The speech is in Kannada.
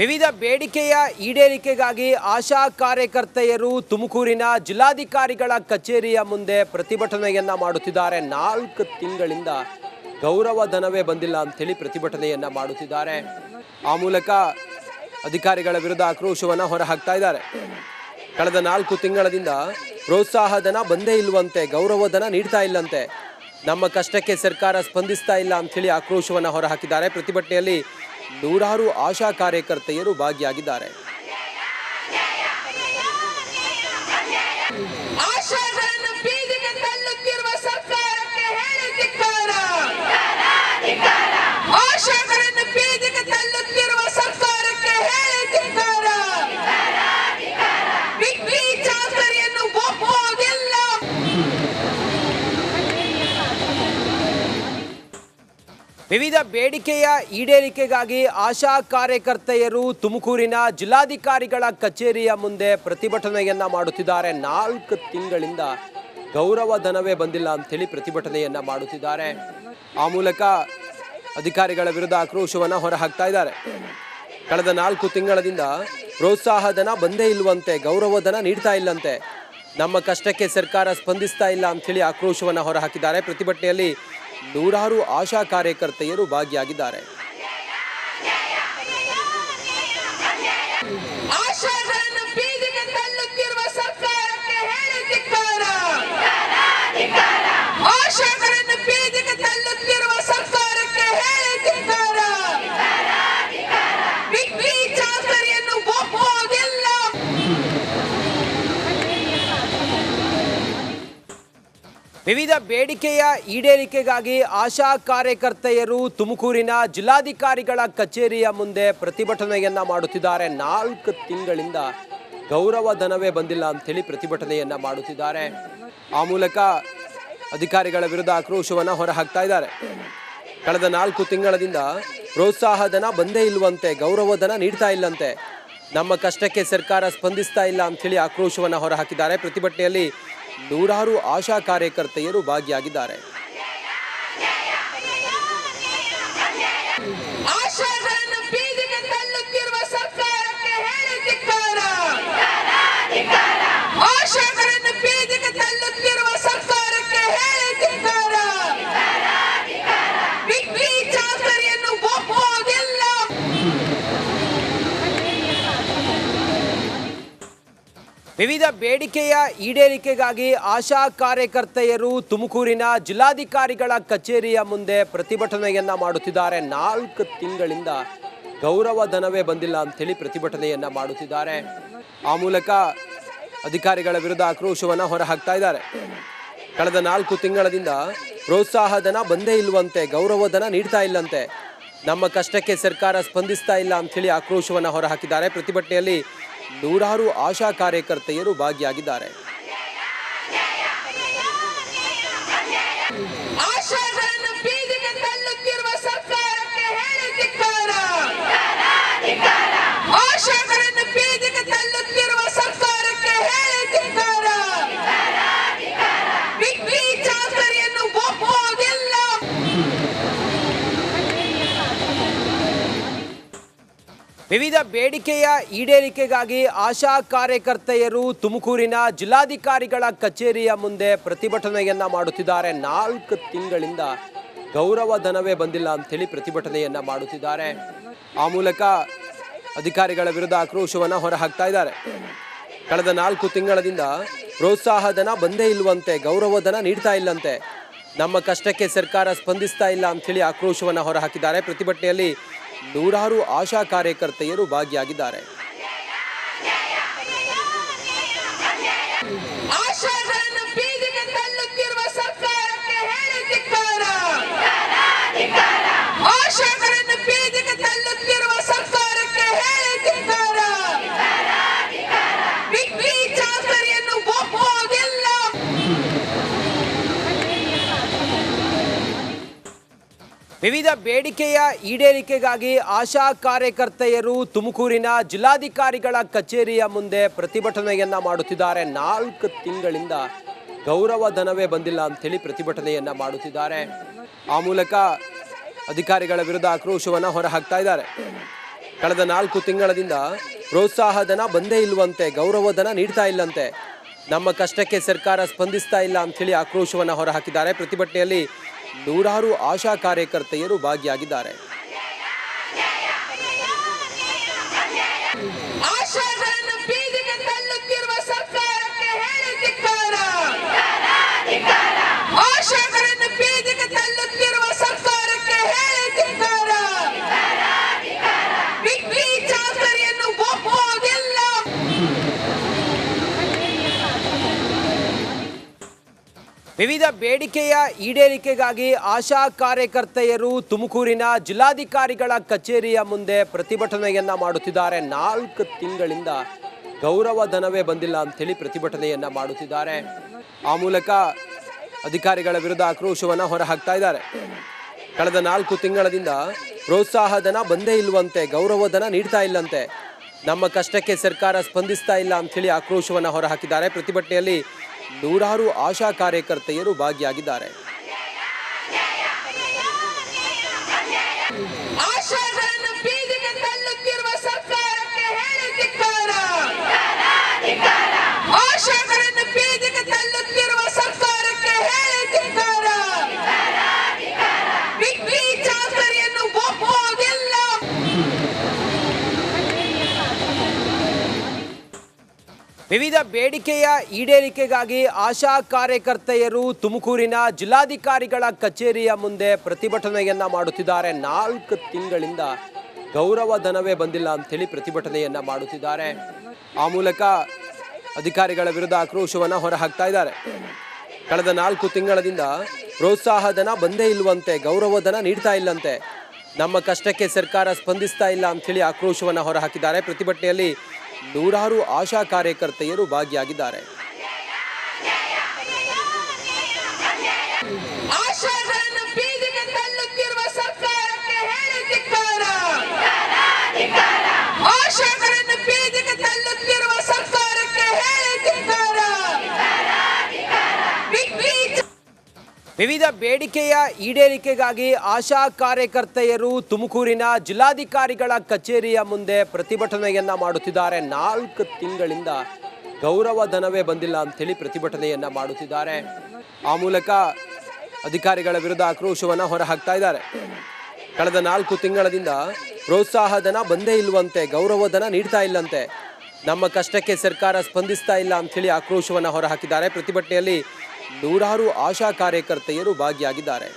ವಿವಿಧ ಬೇಡಿಕೆಯ ಈಡೇರಿಕೆಗಾಗಿ ಆಶಾ ಕಾರ್ಯಕರ್ತೆಯರು ತುಮಕೂರಿನ ಜಿಲ್ಲಾಧಿಕಾರಿಗಳ ಕಚೇರಿಯ ಮುಂದೆ ಪ್ರತಿಭಟನೆಯನ್ನ ಮಾಡುತ್ತಿದ್ದಾರೆ. 4 ತಿಂಗಳಿಂದ ಗೌರವ ಧನವೇ ಬಂದಿಲ್ಲ ಅಂತೇಳಿ ಪ್ರತಿಭಟನೆಯನ್ನ ಮಾಡುತ್ತಿದ್ದಾರೆ. ಆ ಮೂಲಕ ಅಧಿಕಾರಿಗಳ ವಿರುದ್ಧ ಆಕ್ರೋಶವನ್ನ ಹೊರಹಾಕ್ತಾ ಇದ್ದಾರೆ. ಕಳೆದ 4 ತಿಂಗಳಿಂದ ಪ್ರೋತ್ಸಾಹ ಧನ ಬಂದೇ ಇಲ್ಲವಂತೆ, ಗೌರವ ಧನ ನೀಡ್ತಾ ಇಲ್ಲಂತೆ, ನಮ್ಮ ಕಷ್ಟಕ್ಕೆ ಸರ್ಕಾರ ಸ್ಪಂದಿಸ್ತಾ ಇಲ್ಲ ಅಂತೇಳಿ ಆಕ್ರೋಶವನ್ನ ಹೊರಹಾಕಿದ್ದಾರೆ. ಪ್ರತಿಭಟನೆಯಲ್ಲಿ ನೂರಾರು ಆಶಾ ಕಾರ್ಯಕರ್ತೆಯರು ಭಾಗಿಯಾಗಿದ್ದಾರೆ. ವಿವಿಧ ಬೇಡಿಕೆಯ ಈಡೇರಿಕೆಗಾಗಿ ಆಶಾ ಕಾರ್ಯಕರ್ತೆಯರು ತುಮಕೂರಿನ ಜಿಲ್ಲಾಧಿಕಾರಿಗಳ ಕಚೇರಿಯ ಮುಂದೆ ಪ್ರತಿಭಟನೆಯನ್ನ ಮಾಡುತ್ತಿದ್ದಾರೆ. 4 ತಿಂಗಳಿಂದ ಗೌರವ ಧನವೇ ಬಂದಿಲ್ಲ ಅಂತೇಳಿ ಪ್ರತಿಭಟನೆಯನ್ನ ಮಾಡುತ್ತಿದ್ದಾರೆ. ಆ ಮೂಲಕ ಅಧಿಕಾರಿಗಳ ವಿರುದ್ಧ ಆಕ್ರೋಶವನ್ನ ಹೊರಹಾಕ್ತಾ ಇದ್ದಾರೆ. ಕಳೆದ 4 ತಿಂಗಳಿಂದ ಪ್ರೋತ್ಸಾಹ ಧನ ಬಂದೇ ಇಲ್ಲವಂತೆ, ಗೌರವ ಧನ ನೀಡ್ತಾ ಇಲ್ಲಂತೆ, ನಮ್ಮ ಕಷ್ಟಕ್ಕೆ ಸರ್ಕಾರ ಸ್ಪಂದಿಸ್ತಾ ಇಲ್ಲ ಅಂತೇಳಿ ಆಕ್ರೋಶವನ್ನ ಹೊರಹಾಕಿದ್ದಾರೆ. ಪ್ರತಿಭಟನೆಯಲ್ಲಿ ನೂರಾರು ಆಶಾ ಕಾರ್ಯಕರ್ತೆಯರು ಭಾಗಿಯಾಗಿದ್ದಾರೆ. ವಿವಿಧ ಬೇಡಿಕೆಯ ಈಡೇರಿಕೆಗಾಗಿ ಆಶಾ ಕಾರ್ಯಕರ್ತೆಯರು ತುಮಕೂರಿನ ಜಿಲ್ಲಾಧಿಕಾರಿಗಳ ಕಚೇರಿಯ ಮುಂದೆ ಪ್ರತಿಭಟನೆಯನ್ನ ಮಾಡುತ್ತಿದ್ದಾರೆ. 4 ತಿಂಗಳಿಂದ ಗೌರವ ಧನವೇ ಬಂದಿಲ್ಲ ಅಂತೇಳಿ ಪ್ರತಿಭಟನೆಯನ್ನ ಮಾಡುತ್ತಿದ್ದಾರೆ. ಆ ಮೂಲಕ ಅಧಿಕಾರಿಗಳ ವಿರುದ್ಧ ಆಕ್ರೋಶವನ್ನ ಹೊರಹಾಕ್ತಾ ಇದ್ದಾರೆ. ಕಳೆದ 4 ತಿಂಗಳಿಂದ ಪ್ರೋತ್ಸಾಹ ಧನ ಬಂದೇ ಇಲ್ಲವಂತೆ, ಗೌರವ ಧನ ನೀಡ್ತಾ ಇಲ್ಲಂತೆ, ನಮ್ಮ ಕಷ್ಟಕ್ಕೆ ಸರ್ಕಾರ ಸ್ಪಂದಿಸ್ತಾ ಇಲ್ಲ ಅಂತೇಳಿ ಆಕ್ರೋಶವನ್ನ ಹೊರಹಾಕಿದ್ದಾರೆ. ಪ್ರತಿಭಟನೆಯಲ್ಲಿ ನೂರಾರು ಆಶಾ ಕಾರ್ಯಕರ್ತೆಯರು ಭಾಗಿಯಾಗಿದ್ದಾರೆ. ವಿವಿಧ ಬೇಡಿಕೆಯ ಈಡೇರಿಕೆಗಾಗಿ ಆಶಾ ಕಾರ್ಯಕರ್ತೆಯರು ತುಮಕೂರಿನ ಜಿಲ್ಲಾಧಿಕಾರಿಗಳ ಕಚೇರಿಯ ಮುಂದೆ ಪ್ರತಿಭಟನೆಯನ್ನ ಮಾಡುತ್ತಿದ್ದಾರೆ. 4 ತಿಂಗಳಿಂದ ಗೌರವ ಧನವೇ ಬಂದಿಲ್ಲ ಅಂತೇಳಿ ಪ್ರತಿಭಟನೆಯನ್ನ ಮಾಡುತ್ತಿದ್ದಾರೆ. ಆ ಮೂಲಕ ಅಧಿಕಾರಿಗಳ ವಿರುದ್ಧ ಆಕ್ರೋಶವನ್ನ ಹೊರಹಾಕ್ತಾ ಇದ್ದಾರೆ. ಕಳೆದ 4 ತಿಂಗಳಿಂದ ಪ್ರೋತ್ಸಾಹ ಧನ ಬಂದೇ ಇಲ್ಲವಂತೆ, ಗೌರವ ಧನ ನೀಡ್ತಾ ಇಲ್ಲಂತೆ, ನಮ್ಮ ಕಷ್ಟಕ್ಕೆ ಸರ್ಕಾರ ಸ್ಪಂದಿಸ್ತಾ ಇಲ್ಲ ಅಂತೇಳಿ ಆಕ್ರೋಶವನ್ನ ಹೊರಹಾಕಿದ್ದಾರೆ. ಪ್ರತಿಭಟನೆಯಲ್ಲಿ ನೂರಾರು ಆಶಾ ಕಾರ್ಯಕರ್ತೆಯರು ಭಾಗಿಯಾಗಿದ್ದಾರೆ. ವಿವಿಧ ಬೇಡಿಕೆಯ ಈಡೇರಿಕೆಗಾಗಿ ಆಶಾ ಕಾರ್ಯಕರ್ತೆಯರು ತುಮಕೂರಿನ ಜಿಲ್ಲಾಧಿಕಾರಿಗಳ ಕಚೇರಿಯ ಮುಂದೆ ಪ್ರತಿಭಟನೆಯನ್ನ ಮಾಡುತ್ತಿದ್ದಾರೆ. 4 ತಿಂಗಳಿಂದ ಗೌರವ ಧನವೇ ಬಂದಿಲ್ಲ ಅಂತೇಳಿ ಪ್ರತಿಭಟನೆಯನ್ನ ಮಾಡುತ್ತಿದ್ದಾರೆ. ಆ ಮೂಲಕ ಅಧಿಕಾರಿಗಳ ವಿರುದ್ಧ ಆಕ್ರೋಶವನ್ನ ಹೊರಹಾಕ್ತಾ ಇದ್ದಾರೆ. ಕಳೆದ 4 ತಿಂಗಳಿಂದ ಪ್ರೋತ್ಸಾಹ ಧನ ಬಂದೇ ಇಲ್ಲವಂತೆ, ಗೌರವ ಧನ ನೀಡ್ತಾ ಇಲ್ಲಂತೆ, ನಮ್ಮ ಕಷ್ಟಕ್ಕೆ ಸರ್ಕಾರ ಸ್ಪಂದಿಸ್ತಾ ಇಲ್ಲ ಅಂತೇಳಿ ಆಕ್ರೋಶವನ್ನ ಹೊರಹಾಕಿದ್ದಾರೆ. ಪ್ರತಿಭಟನೆಯಲ್ಲಿ ನೂರಾರು ಆಶಾ ಕಾರ್ಯಕರ್ತೆಯರು ಭಾಗಿಯಾಗಿದ್ದಾರೆ. ವಿವಿಧ ಬೇಡಿಕೆಯ ಈಡೇರಿಕೆಗಾಗಿ ಆಶಾ ಕಾರ್ಯಕರ್ತೆಯರು ತುಮಕೂರಿನ ಜಿಲ್ಲಾಧಿಕಾರಿಗಳ ಕಚೇರಿಯ ಮುಂದೆ ಪ್ರತಿಭಟನೆಯನ್ನ ಮಾಡುತ್ತಿದ್ದಾರೆ. 4 ತಿಂಗಳಿಂದ ಗೌರವ ಧನವೇ ಬಂದಿಲ್ಲ ಅಂತೇಳಿ ಪ್ರತಿಭಟನೆಯನ್ನ ಮಾಡುತ್ತಿದ್ದಾರೆ. ಆ ಮೂಲಕ ಅಧಿಕಾರಿಗಳ ವಿರುದ್ಧ ಆಕ್ರೋಶವನ್ನ ಹೊರಹಾಕ್ತಾ ಇದ್ದಾರೆ. ಕಳೆದ 4 ತಿಂಗಳಿಂದ ಪ್ರೋತ್ಸಾಹಧನ ಬಂದೇ ಇಲ್ವಂತೆ, ಗೌರವಧನ ನೀಡ್ತಾ ಇಲ್ಲಂತೆ. ನಮ್ಮ ಕಷ್ಟಕ್ಕೆ ಸರ್ಕಾರ ಸ್ಪಂದಿಸ್ತಾ ಇಲ್ಲ ಅಂತೇಳಿ ಆಕ್ರೋಶವನ್ನು ಹೊರಹಾಕಿದ್ದಾರೆ. ಪ್ರತಿಭಟನೆಯಲ್ಲಿ ನೂರಾರು ಆಶಾ ಕಾರ್ಯಕರ್ತೆಯರು ಭಾಗಿಯಾಗಿದ್ದಾರೆ. ವಿವಿಧ ಬೇಡಿಕೆಯ ಈಡೇರಿಕೆಗಾಗಿ ಆಶಾ ಕಾರ್ಯಕರ್ತೆಯರು ತುಮಕೂರಿನ ಜಿಲ್ಲಾಧಿಕಾರಿಗಳ ಕಚೇರಿಯ ಮುಂದೆ ಪ್ರತಿಭಟನೆಯನ್ನ ಮಾಡುತ್ತಿದ್ದಾರೆ. 4 ತಿಂಗಳಿಂದ ಗೌರವಧನವೇ ಬಂದಿಲ್ಲ ಅಂತೇಳಿ ಪ್ರತಿಭಟನೆಯನ್ನ ಮಾಡುತ್ತಿದ್ದಾರೆ. ಆ ಮೂಲಕ ಅಧಿಕಾರಿಗಳ ವಿರುದ್ಧ ಆಕ್ರೋಶವನ್ನು ಹೊರಹಾಕ್ತಾ ಇದ್ದಾರೆ. ಕಳೆದ 4 ತಿಂಗಳಿಂದ ಪ್ರೋತ್ಸಾಹಧನ ಬಂದೇ ಇಲ್ವಂತೆ, ಗೌರವಧನ ನೀಡ್ತಾ ಇಲ್ಲಂತೆ. ನಮ್ಮ ಕಷ್ಟಕ್ಕೆ ಸರ್ಕಾರ ಸ್ಪಂದಿಸ್ತಾ ಇಲ್ಲ ಅಂತೇಳಿ ಆಕ್ರೋಶವನ್ನು ಹೊರಹಾಕಿದ್ದಾರೆ. ಪ್ರತಿಭಟನೆಯಲ್ಲಿ ನೂರಾರು ಆಶಾ ಕಾರ್ಯಕರ್ತೆಯರು ಭಾಗಿಯಾಗಿದ್ದಾರೆ. ವಿವಿಧ ಬೇಡಿಕೆಯ ಈಡೇರಿಕೆಗಾಗಿ ಆಶಾ ಕಾರ್ಯಕರ್ತೆಯರು ತುಮಕೂರಿನ ಜಿಲ್ಲಾಧಿಕಾರಿಗಳ ಕಚೇರಿಯ ಮುಂದೆ ಪ್ರತಿಭಟನೆಯನ್ನ ಮಾಡುತ್ತಿದ್ದಾರೆ. 4 ತಿಂಗಳಿಂದ ಗೌರವಧನವೇ ಬಂದಿಲ್ಲ ಅಂತೇಳಿ ಪ್ರತಿಭಟನೆಯನ್ನ ಮಾಡುತ್ತಿದ್ದಾರೆ. ಆ ಮೂಲಕ ಅಧಿಕಾರಿಗಳ ವಿರುದ್ಧ ಆಕ್ರೋಶವನ್ನು ಹೊರಹಾಕ್ತಾ ಇದ್ದಾರೆ. ಕಳೆದ 4 ತಿಂಗಳಿಂದ ಪ್ರೋತ್ಸಾಹಧನ ಬಂದೇ ಇಲ್ವಂತೆ, ಗೌರವಧನ ನೀಡ್ತಾ ಇಲ್ಲಂತೆ. ನಮ್ಮ ಕಷ್ಟಕ್ಕೆ ಸರ್ಕಾರ ಸ್ಪಂದಿಸ್ತಾ ಇಲ್ಲ ಅಂತೇಳಿ ಆಕ್ರೋಶವನ್ನು ಹೊರಹಾಕಿದ್ದಾರೆ. ಪ್ರತಿಭಟನೆಯಲ್ಲಿ ನೂರಾರು ಆಶಾ ಕಾರ್ಯಕರ್ತೆಯರು ಭಾಗಿಯಾಗಿದ್ದಾರೆ. ವಿವಿಧ ಬೇಡಿಕೆಯ ಈಡೇರಿಕೆಗಾಗಿ ಆಶಾ ಕಾರ್ಯಕರ್ತೆಯರು ತುಮಕೂರಿನ ಜಿಲ್ಲಾಧಿಕಾರಿಗಳ ಕಚೇರಿಯ ಮುಂದೆ ಪ್ರತಿಭಟನೆಯನ್ನ ಮಾಡುತ್ತಿದ್ದಾರೆ. 4 ತಿಂಗಳಿಂದ ಗೌರವಧನವೇ ಬಂದಿಲ್ಲ ಅಂತೇಳಿ ಪ್ರತಿಭಟನೆಯನ್ನ ಮಾಡುತ್ತಿದ್ದಾರೆ. ಆ ಮೂಲಕ ಅಧಿಕಾರಿಗಳ ವಿರುದ್ಧ ಆಕ್ರೋಶವನ್ನು ಹೊರಹಾಕ್ತಾ ಇದ್ದಾರೆ. ಕಳೆದ 4 ತಿಂಗಳಿಂದ ಪ್ರೋತ್ಸಾಹಧನ ಬಂದೇ ಇಲ್ವಂತೆ, ಗೌರವಧನ ನೀಡ್ತಾ ಇಲ್ಲಂತೆ. ನಮ್ಮ ಕಷ್ಟಕ್ಕೆ ಸರ್ಕಾರ ಸ್ಪಂದಿಸ್ತಾ ಇಲ್ಲ ಅಂತೇಳಿ ಆಕ್ರೋಶವನ್ನು ಹೊರಹಾಕಿದ್ದಾರೆ. ಪ್ರತಿಭಟನೆಯಲ್ಲಿ ನೂರಾರು ಆಶಾ ಕಾರ್ಯಕರ್ತೆಯರು ಭಾಗಿಯಾಗಿದ್ದಾರೆ.